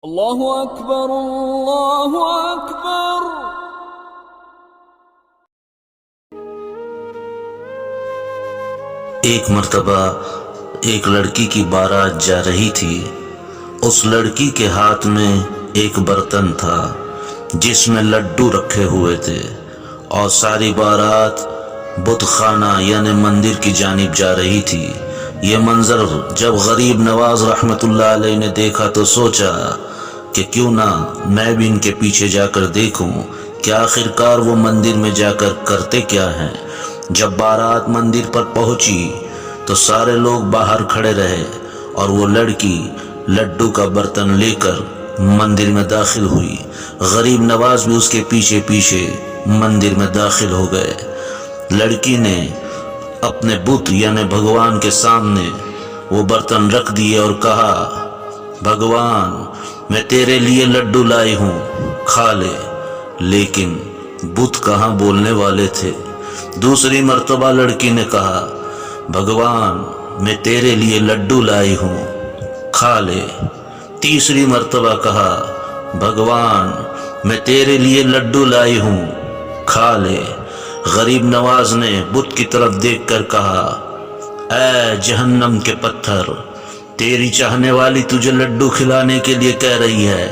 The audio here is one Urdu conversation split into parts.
اللہ اکبر اللہ اکبر۔ ایک مرتبہ ایک لڑکی کی بارات جا رہی تھی۔ اس لڑکی کے ہاتھ میں ایک برتن تھا جس میں لڈو رکھے ہوئے تھے، اور ساری بارات بت خانہ یعنی مندر کی جانب جا رہی تھی۔ یہ منظر جب غریب نواز رحمت اللہ علیہ نے دیکھا تو سوچا کہ کیوں نہ میں بھی ان کے پیچھے جا کر دیکھوں کہ آخر کار وہ مندر میں جا کر کرتے کیا ہیں۔ جب بارات مندر پر پہنچی تو سارے لوگ باہر کھڑے رہے، اور وہ لڑکی لڈو کا برتن لے کر مندر میں داخل ہوئی۔ غریب نواز بھی اس کے پیچھے پیچھے مندر میں داخل ہو گئے۔ لڑکی نے اپنے بت یعنی بھگوان کے سامنے وہ برتن رکھ دیے اور کہا، بھگوان میں تیرے لیے لڈو لائی ہوں، کھا لے۔ لیکن بت کہاں بولنے والے تھے۔ دوسری مرتبہ لڑکی نے کہا، بھگوان میں تیرے لیے لڈو لائی ہوں، کھا لے۔ تیسری مرتبہ کہا، بھگوان میں تیرے لیے لڈو لائی ہوں، کھا لے۔ غریب نواز نے بت کی طرف دیکھ کر کہا، اے جہنم کے پتھر، تیری چاہنے والی تجھے لڈو کھلانے کے لیے کہہ رہی ہے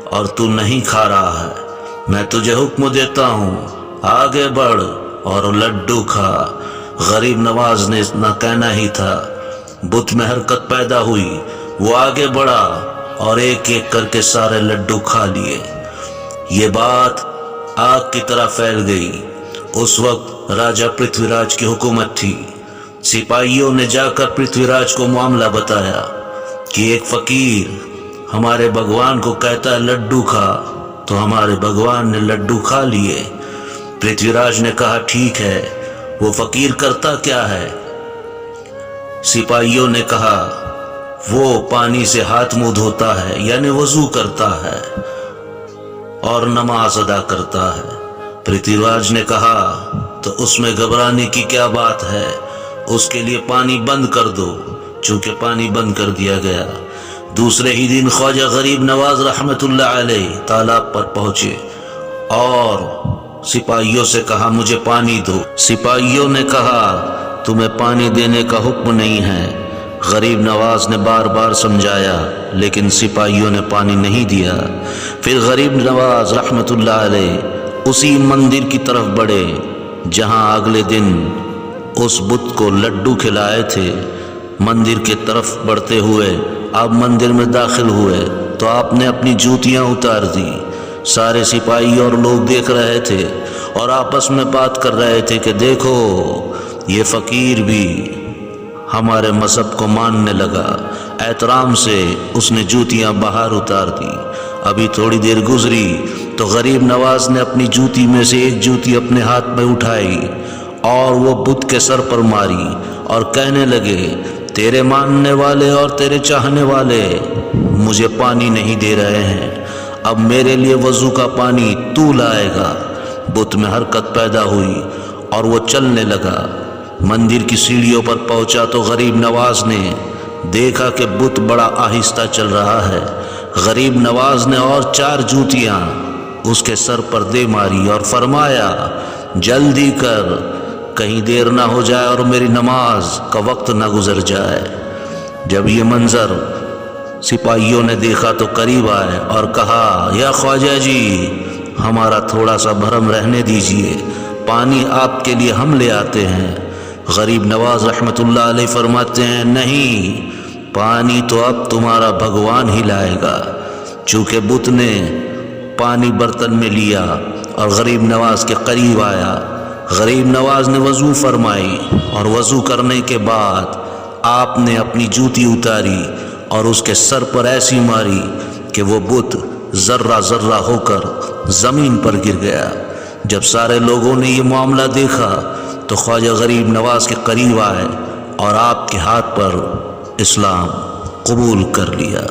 اور تو نہیں کھا رہا ہے۔ میں تجھے حکم دیتا ہوں، آگے بڑھ اور لڈو کھا۔ غریب نواز نے اتنا کہنا ہی تھا، بت میں حرکت پیدا ہوئی، وہ آگے بڑھا اور ایک ایک کر کے سارے لڈو کھا لیے۔ یہ بات آگ کی طرح پھیل گئی۔ اس وقت راجہ پرتھوی راج کی حکومت تھی۔ سپاہیوں نے جا کر پرتھوی راج کو معاملہ بتایا کہ ایک فقیر ہمارے بھگوان کو کہتا ہے لڈو کھا، تو ہمارے بھگوان نے لڈو کھا لیے۔ پرتھوی راج نے کہا، ٹھیک ہے، وہ فقیر کرتا کیا ہے؟ سپاہیوں نے کہا، وہ پانی سے ہاتھ منہ دھوتا ہے یعنی وضو کرتا ہے اور نماز ادا کرتا ہے۔ پرتھوی راج نے کہا، تو اس میں گھبرانے کی کیا بات ہے، اس کے لیے پانی بند کر دو۔ چونکہ پانی بند کر دیا گیا۔ دوسرے ہی دن خواجہ غریب نواز رحمت اللہ علیہ تالاب پر پہنچے اور سپاہیوں سے کہا، مجھے پانی دو۔ سپاہیوں نے کہا، تمہیں پانی دینے کا حکم نہیں ہے۔ غریب نواز نے بار بار سمجھایا لیکن سپاہیوں نے پانی نہیں دیا۔ پھر غریب نواز رحمت اللہ علیہ اسی مندر کی طرف بڑھے جہاں اگلے دن اس بت کو لڈو کھلائے تھے۔ مندر کے طرف بڑھتے ہوئے آپ مندر میں داخل ہوئے تو آپ نے اپنی جوتیاں اتار دی۔ سارے سپاہی اور لوگ دیکھ رہے تھے اور آپس میں بات کر رہے تھے کہ دیکھو، یہ فقیر بھی ہمارے مذہب کو ماننے لگا۔ احترام سے اس نے جوتیاں باہر اتار دی۔ ابھی تھوڑی دیر گزری تو غریب نواز نے اپنی جوتی میں سے ایک جوتی اپنے ہاتھ میں اٹھائی اور وہ بت کے سر پر ماری اور کہنے لگے، تیرے ماننے والے اور تیرے چاہنے والے مجھے پانی نہیں دے رہے ہیں، اب میرے لیے وضو کا پانی تو لائے گا۔ بت میں حرکت پیدا ہوئی اور وہ چلنے لگا۔ مندر کی سیڑھیوں پر پہنچا تو غریب نواز نے دیکھا کہ بت بڑا آہستہ چل رہا ہے۔ غریب نواز نے اور 4 جوتیاں اس کے سر پر دے ماری اور فرمایا، جلدی کر، کہیں دیر نہ ہو جائے اور میری نماز کا وقت نہ گزر جائے۔ جب یہ منظر سپاہیوں نے دیکھا تو قریب آئے اور کہا، یا خواجہ جی، ہمارا تھوڑا سا بھرم رہنے دیجئے، پانی آپ کے لیے ہم لے آتے ہیں۔ غریب نواز رحمت اللہ علیہ فرماتے ہیں، نہیں، پانی تو اب تمہارا بھگوان ہی لائے گا۔ چونکہ بت نے پانی برتن میں لیا اور غریب نواز کے قریب آیا۔ غریب نواز نے وضو فرمائی اور وضو کرنے کے بعد آپ نے اپنی جوتی اتاری اور اس کے سر پر ایسی ماری کہ وہ بت ذرہ ذرہ ہو کر زمین پر گر گیا۔ جب سارے لوگوں نے یہ معاملہ دیکھا تو خواجہ غریب نواز کے قریب آئے اور آپ کے ہاتھ پر اسلام قبول کر لیا۔